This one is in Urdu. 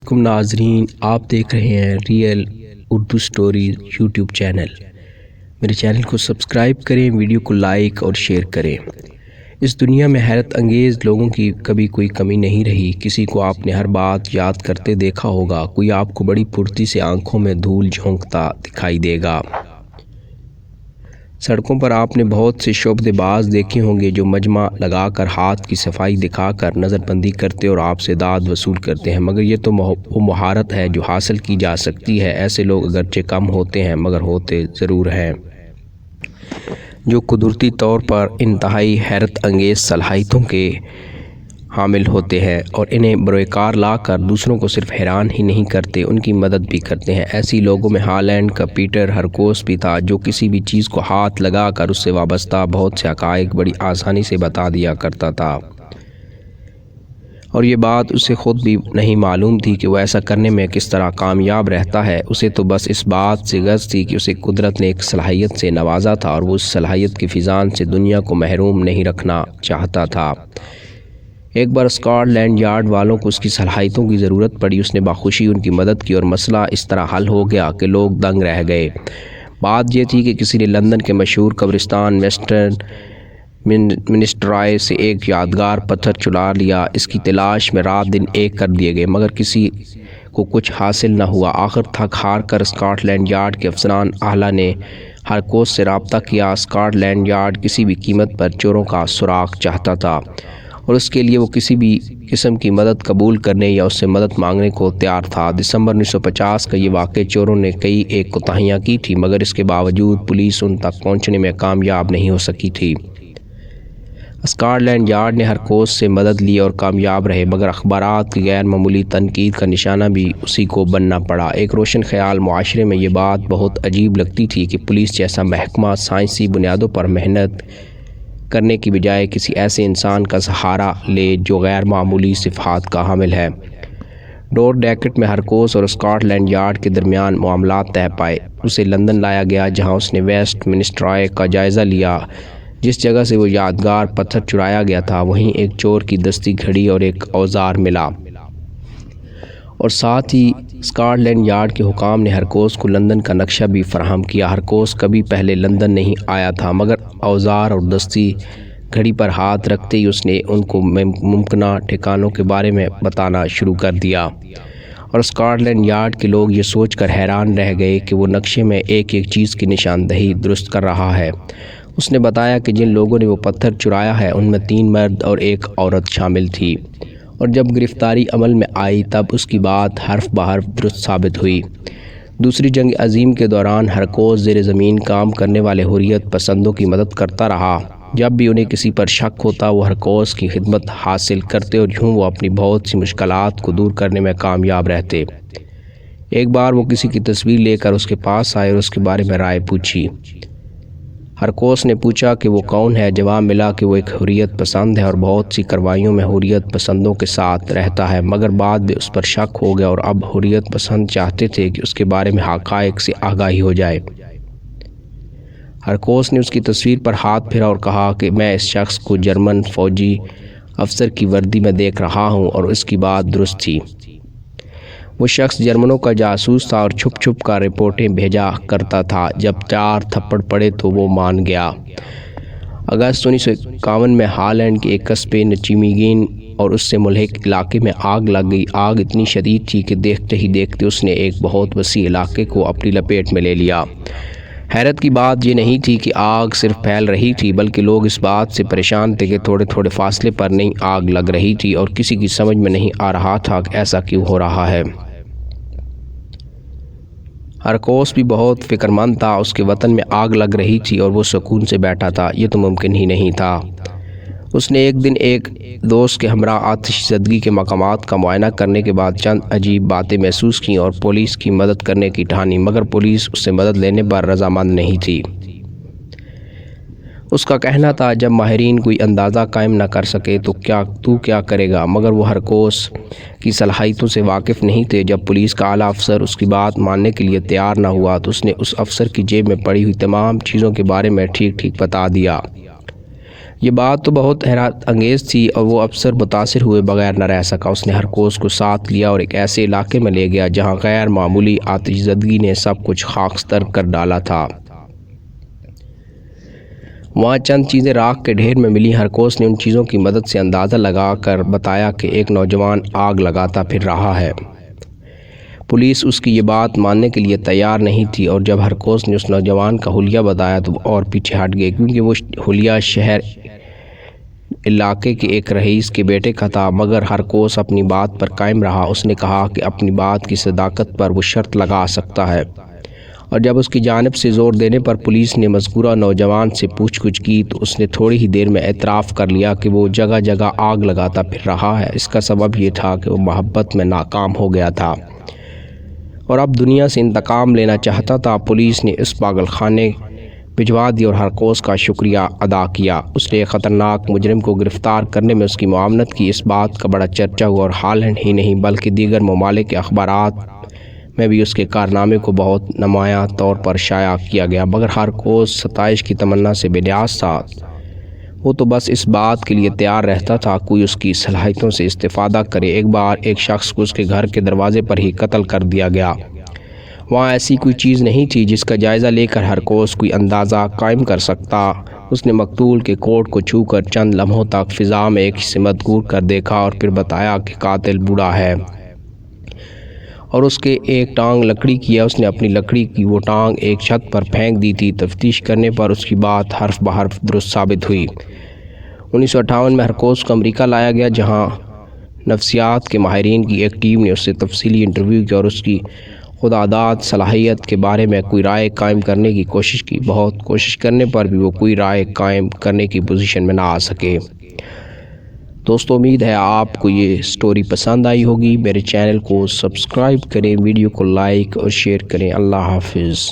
ناظرین، آپ دیکھ رہے ہیں real Urdu stories YouTube channel. میرے چینل کو سبسکرائب کریں، ویڈیو کو لائک اور شیئر کریں۔ اس دنیا میں حیرت انگیز لوگوں کی کبھی کوئی کمی نہیں رہی۔ کسی کو آپ نے ہر بات یاد کرتے دیکھا ہوگا، کوئی آپ کو بڑی پھرتی سے آنکھوں میں دھول جھونکتا دکھائی دے گا۔ سڑکوں پر آپ نے بہت سے شعبدے باز دیکھے ہوں گے جو مجمع لگا کر ہاتھ کی صفائی دکھا کر نظر بندی کرتے اور آپ سے داد وصول کرتے ہیں، مگر یہ تو وہ مہارت ہے جو حاصل کی جا سکتی ہے۔ ایسے لوگ اگرچہ کم ہوتے ہیں مگر ہوتے ضرور ہیں، جو قدرتی طور پر انتہائی حیرت انگیز صلاحیتوں کے حامل ہوتے ہیں اور انہیں بروئے کار لا کر دوسروں کو صرف حیران ہی نہیں کرتے، ان کی مدد بھی کرتے ہیں۔ ایسی لوگوں میں ہالینڈ کا پیٹر ہرکوس بھی تھا، جو کسی بھی چیز کو ہاتھ لگا کر اس سے وابستہ بہت سے حقائق بڑی آسانی سے بتا دیا کرتا تھا، اور یہ بات اسے خود بھی نہیں معلوم تھی کہ وہ ایسا کرنے میں کس طرح کامیاب رہتا ہے۔ اسے تو بس اس بات سے غرض تھی کہ اسے قدرت نے ایک صلاحیت سے نوازا تھا اور وہ اس صلاحیت کی فیضان سے دنیا کو محروم نہیں رکھنا چاہتا تھا۔ ایک بار اسکاٹ لینڈ یارڈ والوں کو اس کی صلاحیتوں کی ضرورت پڑی، اس نے بخوشی ان کی مدد کی اور مسئلہ اس طرح حل ہو گیا کہ لوگ دنگ رہ گئے۔ بات یہ تھی کہ کسی نے لندن کے مشہور قبرستان ویسٹ منسٹر سے ایک یادگار پتھر چرا لیا۔ اس کی تلاش میں رات دن ایک کر دیے گئے مگر کسی کو کچھ حاصل نہ ہوا۔ آخر تھک ہار کر اسکاٹ لینڈ یارڈ کے افسران اعلیٰ نے ہرکوس سے رابطہ کیا۔ اسکاٹ لینڈ یارڈ کسی بھی قیمت پر چوروں کا سراغ چاہتا تھا اور اس کے لیے وہ کسی بھی قسم کی مدد قبول کرنے یا اس سے مدد مانگنے کو تیار تھا۔ دسمبر 1950 کا یہ واقعہ چوروں نے کئی ایک کوتاہیاں کی تھی مگر اس کے باوجود پولیس ان تک پہنچنے میں کامیاب نہیں ہو سکی تھی۔ اسکاٹ لینڈ یارڈ نے ہرکوس سے مدد لی اور کامیاب رہے، مگر اخبارات کی غیر معمولی تنقید کا نشانہ بھی اسی کو بننا پڑا۔ ایک روشن خیال معاشرے میں یہ بات بہت عجیب لگتی تھی کہ پولیس جیسا محکمہ سائنسی بنیادوں پر محنت کرنے کی بجائے کسی ایسے انسان کا سہارا لے جو غیر معمولی صفات کا حامل ہے۔ ڈور ڈیکٹ میں ہرکوس اور اسکاٹ لینڈ یارڈ کے درمیان معاملات طے پائے۔ اسے لندن لایا گیا جہاں اس نے ویسٹ منسٹر کا جائزہ لیا۔ جس جگہ سے وہ یادگار پتھر چرایا گیا تھا وہیں ایک چور کی دستی گھڑی اور ایک اوزار ملا، اور ساتھ ہی اسکاٹ لینڈ یارڈ کے حکام نے ہرکوس کو لندن کا نقشہ بھی فراہم کیا۔ ہرکوس کبھی پہلے لندن نہیں آیا تھا مگر اوزار اور دستی گھڑی پر ہاتھ رکھتے ہی اس نے ان کو ممکنہ ٹھکانوں کے بارے میں بتانا شروع کر دیا، اور اسکاٹ لینڈ یارڈ کے لوگ یہ سوچ کر حیران رہ گئے کہ وہ نقشے میں ایک ایک چیز کی نشاندہی درست کر رہا ہے۔ اس نے بتایا کہ جن لوگوں نے وہ پتھر چرایا ہے ان میں 3 مرد اور 1 عورت شامل تھی، اور جب گرفتاری عمل میں آئی تب اس کی بات حرف بحرف درست ثابت ہوئی۔ دوسری جنگ عظیم کے دوران ہرکوس زیر زمین کام کرنے والے حریت پسندوں کی مدد کرتا رہا۔ جب بھی انہیں کسی پر شک ہوتا وہ ہرکوس کی خدمت حاصل کرتے اور یوں وہ اپنی بہت سی مشکلات کو دور کرنے میں کامیاب رہتے۔ ایک بار وہ کسی کی تصویر لے کر اس کے پاس آئے اور اس کے بارے میں رائے پوچھی۔ ہرکوس نے پوچھا کہ وہ کون ہے۔ جواب ملا کہ وہ ایک حریت پسند ہے اور بہت سی کارروائیوں میں حریت پسندوں کے ساتھ رہتا ہے، مگر بعد میں اس پر شک ہو گیا اور اب حریت پسند چاہتے تھے کہ اس کے بارے میں حقائق سے آگاہی ہو جائے۔ ہرکوس نے اس کی تصویر پر ہاتھ پھیرا اور کہا کہ میں اس شخص کو جرمن فوجی افسر کی وردی میں دیکھ رہا ہوں، اور اس کی بات درست تھی۔ وہ شخص جرمنوں کا جاسوس تھا اور چھپ چھپ کر رپورٹیں بھیجا کرتا تھا۔ جب 4 تھپڑ پڑے تو وہ مان گیا۔ اگست 1951 میں ہالینڈ کے ایک قصبے نیچیمیگن اور اس سے ملحق علاقے میں آگ لگ گئی۔ آگ اتنی شدید تھی کہ دیکھتے ہی دیکھتے اس نے ایک بہت وسیع علاقے کو اپنی لپیٹ میں لے لیا۔ حیرت کی بات یہ نہیں تھی کہ آگ صرف پھیل رہی تھی، بلکہ لوگ اس بات سے پریشان تھے کہ تھوڑے تھوڑے فاصلے پر نئی آگ لگ رہی تھی اور کسی کی سمجھ میں نہیں آ رہا تھا کہ ایسا کیوں ہو رہا ہے۔ ہرکوس بھی بہت فکر مند تھا۔ اس کے وطن میں آگ لگ رہی تھی اور وہ سکون سے بیٹھا تھا، یہ تو ممکن ہی نہیں تھا۔ اس نے ایک دن ایک دوست کے ہمراہ آتش زدگی کے مقامات کا معائنہ کرنے کے بعد چند عجیب باتیں محسوس کیں اور پولیس کی مدد کرنے کی ٹھانی، مگر پولیس اس سے مدد لینے پر رضامند نہیں تھی۔ اس کا کہنا تھا جب ماہرین کوئی اندازہ قائم نہ کر سکے تو کیا کرے گا، مگر وہ ہرکوس کی صلاحیتوں سے واقف نہیں تھے۔ جب پولیس کا اعلیٰ افسر اس کی بات ماننے کے لیے تیار نہ ہوا تو اس نے اس افسر کی جیب میں پڑی ہوئی تمام چیزوں کے بارے میں ٹھیک ٹھیک بتا دیا۔ یہ بات تو بہت حیرت انگیز تھی اور وہ افسر متاثر ہوئے بغیر نہ رہ سکا۔ اس نے ہرکوس کو ساتھ لیا اور ایک ایسے علاقے میں لے گیا جہاں غیر معمولی آتش زدگی نے سب کچھ خاکستر کر ڈالا تھا۔ وہاں چند چیزیں راکھ کے ڈھیر میں ملی۔ ہرکوس نے ان چیزوں کی مدد سے اندازہ لگا کر بتایا کہ ایک نوجوان آگ لگاتا پھر رہا ہے۔ پولیس اس کی یہ بات ماننے کے لیے تیار نہیں تھی، اور جب ہرکوس نے اس نوجوان کا حلیہ بتایا تو وہ اور پیچھے ہٹ گئے، کیونکہ وہ حلیہ شہر علاقے کے ایک رئیس کے بیٹے کا تھا۔ مگر ہرکوس اپنی بات پر قائم رہا۔ اس نے کہا کہ اپنی بات کی صداقت پر وہ شرط لگا سکتا ہے، اور جب اس کی جانب سے زور دینے پر پولیس نے مذکورہ نوجوان سے پوچھ گچھ کی تو اس نے تھوڑی ہی دیر میں اعتراف کر لیا کہ وہ جگہ جگہ آگ لگاتا پھر رہا ہے۔ اس کا سبب یہ تھا کہ وہ محبت میں ناکام ہو گیا تھا اور اب دنیا سے انتقام لینا چاہتا تھا۔ پولیس نے اس پاگل خانے بھجوا دی اور ہرکوس کا شکریہ ادا کیا۔ اس نے ایک خطرناک مجرم کو گرفتار کرنے میں اس کی معاونت کی۔ اس بات کا بڑا چرچا ہوا، اور ہالینڈ ہی نہیں بلکہ دیگر ممالک کے اخبارات میں بھی اس کے کارنامے کو بہت نمایاں طور پر شائع کیا گیا۔ مگر ہرکوس ستائش کی تمنا سے بے نیاز تھا۔ وہ تو بس اس بات کے لیے تیار رہتا تھا کوئی اس کی صلاحیتوں سے استفادہ کرے۔ ایک بار ایک شخص کو اس کے گھر کے دروازے پر ہی قتل کر دیا گیا۔ وہاں ایسی کوئی چیز نہیں تھی جس کا جائزہ لے کر ہرکوس کوئی اندازہ قائم کر سکتا۔ اس نے مقتول کے کوٹ کو چھو کر چند لمحوں تک فضا میں ایک سے مدگور کر دیکھا اور پھر بتایا کہ قاتل بوڑھا ہے اور اس کے ایک ٹانگ لکڑی کی ہے۔ اس نے اپنی لکڑی کی وہ ٹانگ ایک چھت پر پھینک دی تھی۔ تفتیش کرنے پر اس کی بات حرف بحرف درست ثابت ہوئی۔ 1958 میں ہرکوس کو امریکہ لایا گیا، جہاں نفسیات کے ماہرین کی ایک ٹیم نے اس سے تفصیلی انٹرویو کیا اور اس کی خودآزاد صلاحیت کے بارے میں کوئی رائے قائم کرنے کی کوشش کی۔ بہت کوشش کرنے پر بھی وہ کوئی رائے قائم کرنے کی پوزیشن میں نہ آ سکے۔ دوستو، امید ہے آپ کو یہ سٹوری پسند آئی ہوگی۔ میرے چینل کو سبسکرائب کریں، ویڈیو کو لائک اور شیئر کریں۔ اللہ حافظ۔